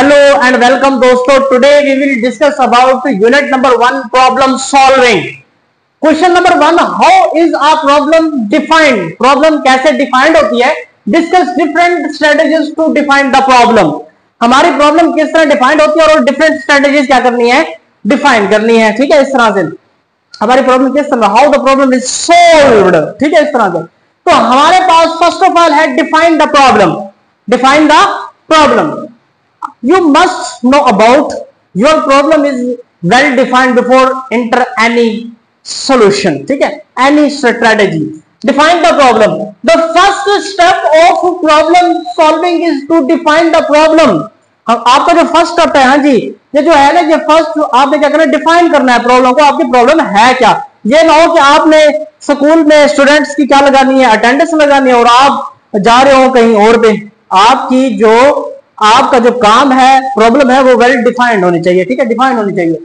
Hello and welcome दोस्तों। Today we will discuss about unit number 1 problem solving. Question number 1, how is a problem defined. Problem कैसे defined होती है। Discuss different strategies to define the problem. हमारी problem किस तरह defined होती है और डिफरेंट स्ट्रेटजीज क्या करनी है, डिफाइन करनी है। ठीक है, इस तरह से हमारी प्रॉब्लम किस तरह, how the problem is solved. ठीक है, इस तरह से। तो हमारे पास फर्स्ट ऑफ ऑल है define the problem. Define the problem, you must know about your problem is well defined before enter any solution. ठीक है, any strategy. Define the problem. The first step of problem solving is to define the problem. आपका जो first step है, हाँ जी, ये जो है ना, ये फर्स्ट आपने क्या करना है, डिफाइन करना है प्रॉब्लम को। आपकी प्रॉब्लम है क्या। ये ना हो कि आपने स्कूल में स्टूडेंट्स की क्या लगानी है, अटेंडेंस लगानी है, और आप जा रहे हो कहीं और पे। आपका जो काम है, प्रॉब्लम है, वो वेल डिफाइंड होनी चाहिए। ठीक है, डिफाइंड होनी चाहिए।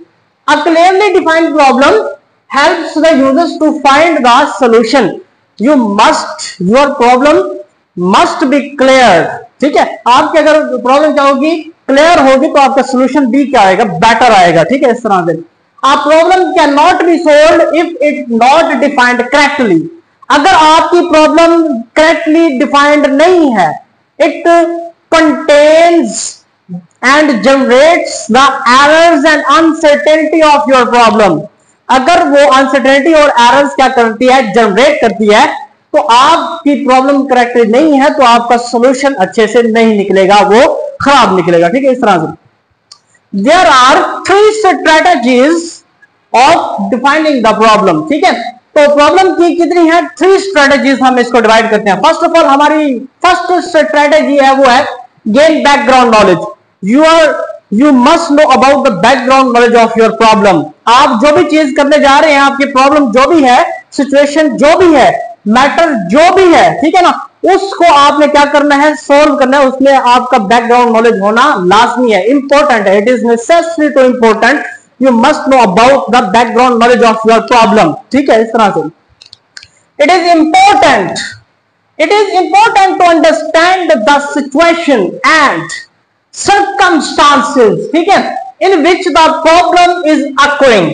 A clearly defined problem helps the users to find the solution. Your problem must be clear. ठीक है, आपकी अगर प्रॉब्लम क्या होगी, क्लियर होगी, तो आपका सोल्यूशन भी क्या आएगा, बेटर आएगा। ठीक है, इस तरह से। अ problem can not be solved if it not defined correctly. अगर आपकी प्रॉब्लम करेक्टली डिफाइंड नहीं है, it contains and generates the errors and uncertainty of your problem. अगर वो uncertainty और errors क्या करती है, जनरेट करती है, तो आपकी प्रॉब्लम करेक्ट नहीं है, तो आपका सॉल्यूशन अच्छे से नहीं निकलेगा, वो खराब निकलेगा। ठीक है, इस तरह से। There are 3 strategies of defining the problem. ठीक है, तो प्रॉब्लम की कितनी है, 3 स्ट्रेटेजीज हम इसको डिवाइड करते हैं। फर्स्ट ऑफ ऑल हमारी फर्स्ट स्ट्रेटेजी है, वो है gain background knowledge. You must know about the background knowledge of your problem. आप जो भी चीज करने जा रहे हैं, आपकी प्रॉब्लम जो भी है, सिचुएशन जो भी है, मैटर जो भी है, ठीक है ना, उसको आपने क्या करना है, सोल्व करना है। उसमें आपका बैकग्राउंड नॉलेज होना लाजमी है, इंपॉर्टेंट है। It is necessary two important. You must know about the background knowledge of your problem. ठीक है, इस तरह से। It is important to understand the situation and circumstances, ठीक है, in which the problem is occurring.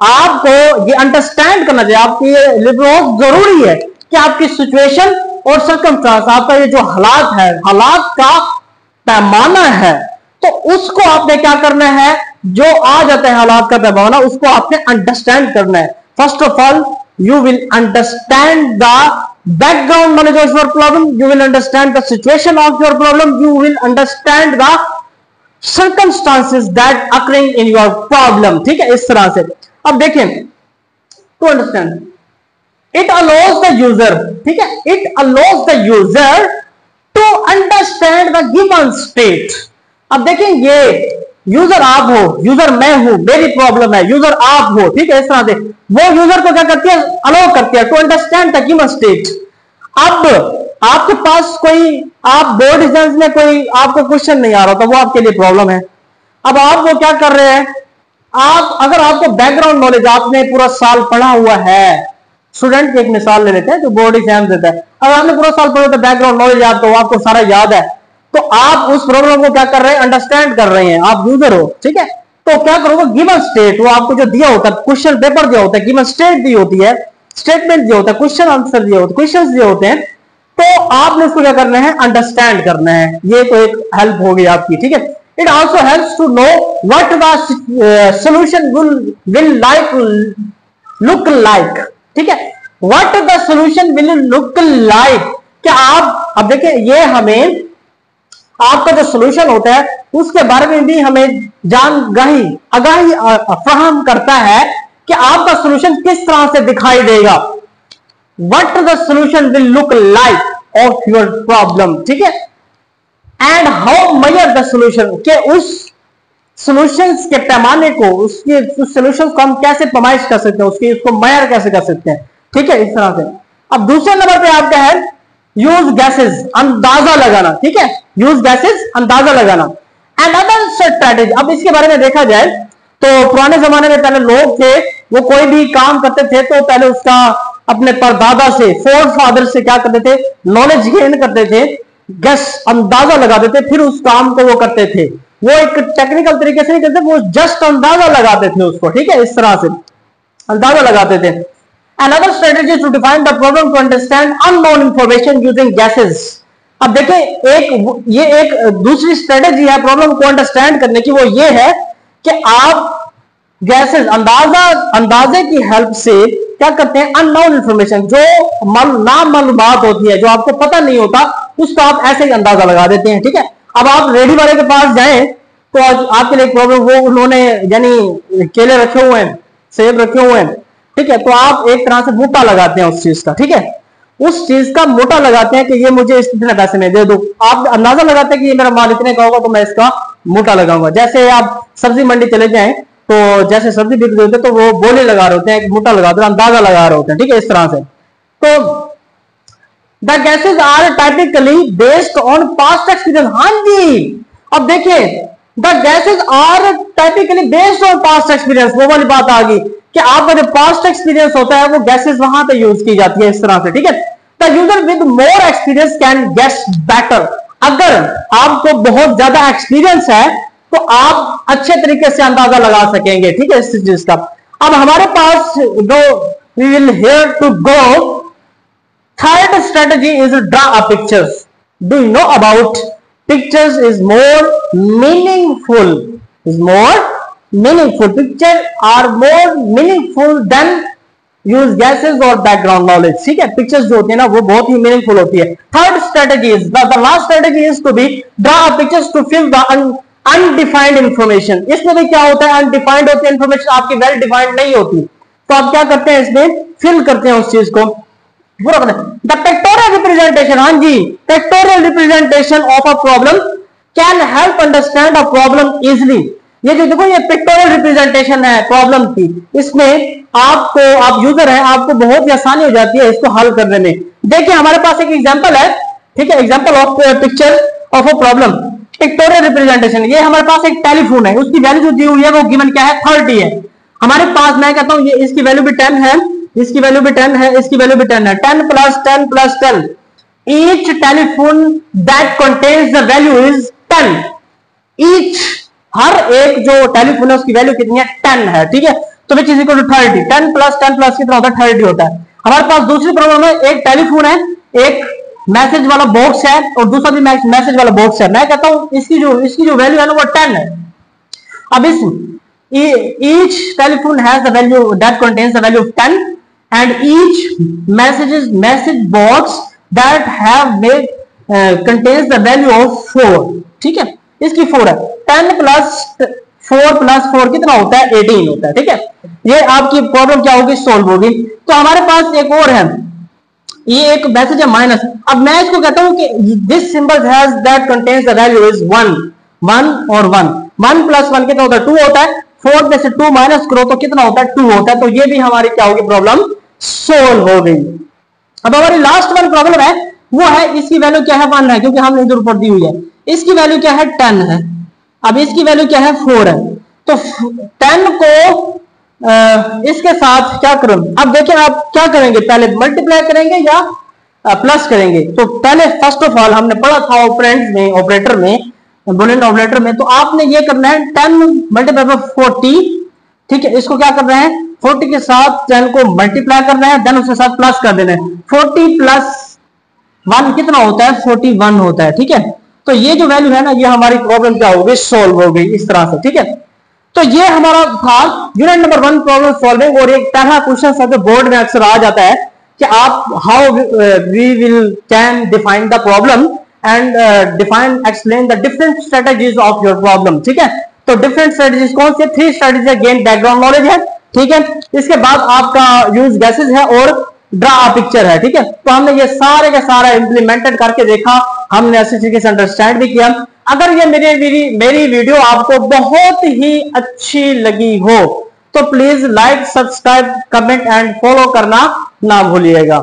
आपको ये अंडरस्टैंड करना चाहिए, आपकी ये बहुत जरूरी है कि आपकी सिचुएशन और सर्कमस्टांस, आपका ये जो हालात है, हालात का पैमाना है, तो उसको आपने क्या करना है, जो आ जाता है हालात का पैमाना, उसको आपने अंडरस्टैंड करना है। First of all you will understand the background knowledge of your problem, you will understand the situation of your problem, you will understand the circumstances that occurring in your problem. ठीक है, इस तरह से। अब देखें, to understand it allows the user, ठीक है, it allows the user to understand the given state. अब देखें, ये यूजर आप हो, यूजर मैं हूं, मेरी प्रॉब्लम है, यूजर आप हो। ठीक है, इस तरह से वो यूजर को क्या करती है, अलाउ करती है to understand the given state. अब आपके पास कोई, आप बोर्ड एग्जाम्स में कोई आपको क्वेश्चन नहीं आ रहा, तो वो आपके लिए प्रॉब्लम है। अब आप वो क्या कर रहे हैं, आप अगर आपको बैकग्राउंड नॉलेज, आपने पूरा साल पढ़ा हुआ है, स्टूडेंट की एक मिसाल ले लेते हैं जो बोर्ड एग्जाम देता है। अगर आपने पूरा साल पढ़ा, तो बैकग्राउंड नॉलेज आपको सारा याद है, तो आप उस प्रॉब्लम को क्या कर रहे हैं, अंडरस्टैंड कर रहे हैं, आप यूजर हो। ठीक है, तो क्या करोगे, गिवन स्टेट, वो आपको जो दिया होता है, क्वेश्चन पेपर दिया होता है, गिवन स्टेट दी होती है, स्टेटमेंट दिया होता है, क्वेश्चन आंसर दिए होते, क्वेश्चंस दिए होते हैं, तो आपने उसको क्या करना है, अंडरस्टैंड करना है। ये तो एक हेल्प होगी आपकी। ठीक है, it also helps to know what the solution will look like. ठीक है, what the solution will look like, क्या आप, अब देखिए, ये हमें आपका जो सॉल्यूशन होता है उसके बारे में भी हमें आगाही फराहम करता है कि आपका सॉल्यूशन किस तरह से दिखाई देगा। What the solution will look like of your problem. ठीक है, and how measure the solution, के उस सॉल्यूशंस के पैमाने को, उसके उस सॉल्यूशन को हम कैसे पैमाइश कर सकते हैं, उसको मेजर कैसे कर सकते हैं। ठीक है, इस तरह से। अब दूसरे नंबर पे आपका है यूज गैसेज, अंदाजा लगाना। ठीक है, यूज गैसेज, अंदाजा लगाना। एंड अदर स्ट्रेटेजी, अब इसके बारे में देखा जाए तो पुराने जमाने में पहले लोग थे, वो कोई भी काम करते थे तो पहले उसका अपने परदादा से, फोर फादर से क्या करते थे, नॉलेज गेन करते थे, गैस अंदाजा लगाते थे, फिर उस काम को वो करते थे। वो एक टेक्निकल तरीके से नहीं करते, वो जस्ट अंदाजा लगाते थे उसको, ठीक है, इस तरह से अंदाजा लगाते थे। Another strategy to define the problem to understand unknown information using guesses. अब देखें ये एक दूसरी स्ट्रेटेजी है प्रॉब्लम को अंडरस्टैंड करने की, वो ये है कि आप गैसेस अंदाजे की हेल्प से क्या करते हैं, अननोन इंफॉर्मेशन जो नामालूमात होती है, जो आपको पता नहीं होता, उसका आप ऐसे ही अंदाजा लगा देते हैं, ठीक है। अब आप रेडी वाले के पास जाएं तो आपके लिए प्रॉब्लम, वो उन्होंने यानी केले रखे हुए हैं, सेब रखे हुए हैं, ठीक है, तो आप एक तरह से मोटा लगाते हैं उस चीज का, ठीक है, उस चीज का मोटा लगाते हैं कि ये मुझे इतने पैसे में दे दो। आप अंदाजा लगाते हैं कि ये मेरा माल इतने का होगा तो मैं इसका मोटा लगाऊंगा। जैसे आप सब्जी मंडी चले जाएं तो जैसे सब्जी बिक रहे होते तो वो बोले लगा रहे होते हैं, मोटा लगा रहे हैं, अंदाजा लगा रहे होते हैं, ठीक है, इस तरह से। तो the guesses are typically based on past experience. हाँ जी, अब देखिए the guesses are typically based on past experience, वो वाली बात आ गई कि आपका जो पास्ट एक्सपीरियंस होता है वो गैसेज वहां पे यूज की जाती है इस तरह से, ठीक है। The user with more experience can guess better. अगर आपको बहुत ज्यादा एक्सपीरियंस है तो आप अच्छे तरीके से अंदाजा लगा सकेंगे, ठीक है, इस चीज का। अब हमारे पास जो we will here to go, third strategy is draw a pictures. Do you know about pictures is more meaningful, picture are more meaningful than use guesses और बैकग्राउंड नॉलेज, ठीक है। पिक्चर्स जो होती है ना वो बहुत ही मीनिंगफुल होती है। Third strategy is the last strategy is to be draw a pictures to fill the undefined information. इसमें भी क्या होता है, अनडिफाइंड होती है इंफॉर्मेशन, आपकी वेल डिफाइंड नहीं होती, तो आप क्या करते हैं, इसमें फिल करते हैं उस चीज को पूरा करते हैं। द पिक्टोरियल रिप्रेजेंटेशन, हाँ जी, pictorial representation of a problem can help understand a problem easily. ये जो देखो ये पिक्टोरियल रिप्रेजेंटेशन है प्रॉब्लम की, इसमें आपको, आप यूजर है, आपको बहुत ही आसानी हो जाती है इसको हल करने में। देखिए हमारे पास एक एग्जांपल है, ठीक है, example of picture of a problem, pictorial representation. ये हमारे पास एक टेलीफोन है, उसकी वैल्यू जो दी हुई है वो गिवन क्या है, 30 है। हमारे पास मैं कहता हूं ये इसकी वैल्यू भी 10 है, इसकी वैल्यू भी 10 है, इसकी वैल्यू भी 10 है। 10 plus 10 plus 10, each telephone that contains the value is 10। Each, हर एक जो टेलीफोन है उसकी वैल्यू कितनी है, 10 है, ठीक है। तो which is equal to 30। 10 plus कितना होता है, 30 होता है। हमारे पास दूसरी प्रॉब्लम है, एक टेलीफोन है, एक मैसेज वाला बॉक्स है और दूसरा भी मैसेज वाला बॉक्स है। मैं कहता हूं इसकी जो वैल्यू है ना वो 10 है। अब इस each telephone has the value that contains the value of 10 and each message box that have made contains the value of 4, ठीक है, इसकी 4 है। 10 प्लस 4 कितना होता है, 18 होता है, ठीक है। ये आपकी प्रॉब्लम क्या होगी, सोल्व होगी। तो हमारे पास एक और है, ये एक मैसेज है माइनस। अब मैं इसको कहता हूं कि this symbol has that contains the value is 1 और 1 प्लस 1 कितना होता है, 2 होता है। 4 में से 2 माइनस करो तो कितना होता है, 2 होता है। तो ये भी हमारी क्या होगी, प्रॉब्लम सोल्व हो गई। अब हमारी लास्ट वन प्रॉब्लम है, वो है इसकी वैल्यू क्या है, 1 है, क्योंकि हमने इधर ऊपर दी हुई है। इसकी वैल्यू क्या है, 10 है। अब इसकी वैल्यू क्या है, 4 है। तो 10 को इसके साथ क्या करूं, अब देखिए आप क्या करेंगे, पहले मल्टीप्लाई करेंगे या प्लस करेंगे। तो पहले फर्स्ट ऑफ ऑल हमने पढ़ा था ऑपरेटर में बुलियन ऑपरेटर में, तो आपने ये करना है 10 मल्टीप्लाई बाय 40, ठीक है। इसको क्या करना है, 40 के साथ 10 को मल्टीप्लाई करना है, देन उसके साथ प्लस कर देना है। 40 प्लस 1 कितना होता है, 41 होता है, ठीक है। तो ये जो वैल्यू है ना, ये हमारी प्रॉब्लम क्या हो गई, सोल्व हो गई इस तरह से, ठीक है। तो ये हमारा था यूनिट नंबर 1 प्रॉब्लम सॉल्विंग। और एक पहला क्वेश्चन सब बोर्ड में अक्सर आ जाता है कि आप how we will can define the problem and explain the different strategies of your problem, ठीक है। तो डिफरेंट स्ट्रेटजीज कौन से, 3 स्ट्रेटजीज, गेन बैकग्राउंड नॉलेज है, ठीक है। इसके बाद आपका यूज गैसेज है और ड्रा अ पिक्चर है, ठीक है। तो हमने ये सारे का सारा इंप्लीमेंटेड करके देखा, हमने अच्छे तरीके से अंडरस्टैंड भी किया। अगर ये मेरी वीडियो आपको बहुत ही अच्छी लगी हो तो please like, subscribe, comment and follow करना ना भूलिएगा।